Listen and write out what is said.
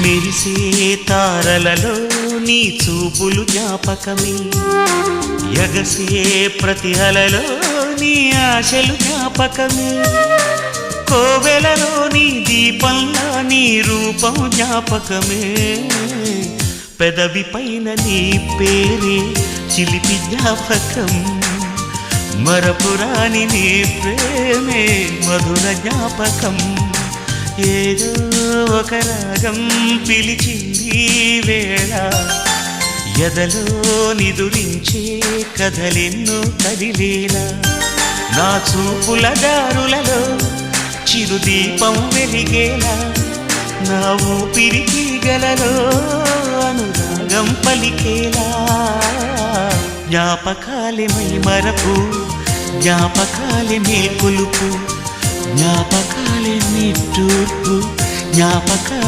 మెరిసే తారలలో నీ చూపులు జ్ఞాపకమే, ఎగసే ప్రతి అలలో నీ ఆశలు జ్ఞాపకమే, కోవెలలో నీ దీపంలా నీ రూపం జ్ఞాపకమే, పెదవి పైన నీ పేరే చిలిపి జ్ఞాపకం, మరపురాని నీ ప్రేమే మధుర జ్ఞాపకం. ఏదో ఒక రాగం పిలిచింది వేళ, ఎదలో నిదురించే కథలెన్నో కదిలేలా, నా చూపుల దారులలో చిరుదీపం వెలిగేలా, నా ఊపిరికి గలలో అనురాగం పలికేలా. జ్ఞాపకాలే మై మరపు, జ్ఞాపకాలే మేల్కొలుపు, జ్ఞాపకాలే నిట్టూర్పు, జ్ఞాపకాలే